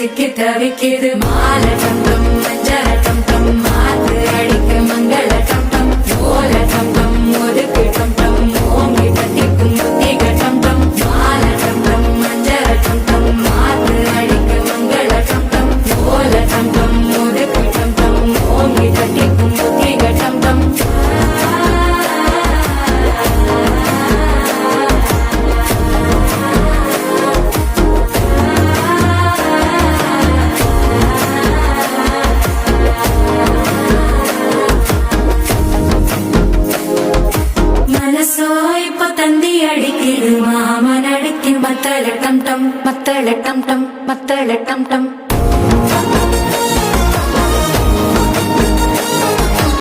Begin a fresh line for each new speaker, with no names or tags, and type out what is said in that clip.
சிக்கி தவிக்கிது மாலை டம் டம் மஞ்சள டம் டம் மாத்து அடிக்க மங்கள டம் டம் ஓல டம் டம் ஒதுக்கு டம் டம் ஓங்கி தட்டிக்கும் புத்திக டம் டம் மாலை டம் டம் மஞ்சள டம் டம் மாத்து அடிக்க மங்கள டம் டம் ஓல டம் டம் ஒதுக்கு டம் டம் ஓங்கி தட்டிக்கும் புத்திக டம் டம் மனசோ இப்போ தந்தி அடிக்குது மாமன் அடிக்கும் மத்தள டம் டம் மத்தள டம் டம் மத்தள டம் டம்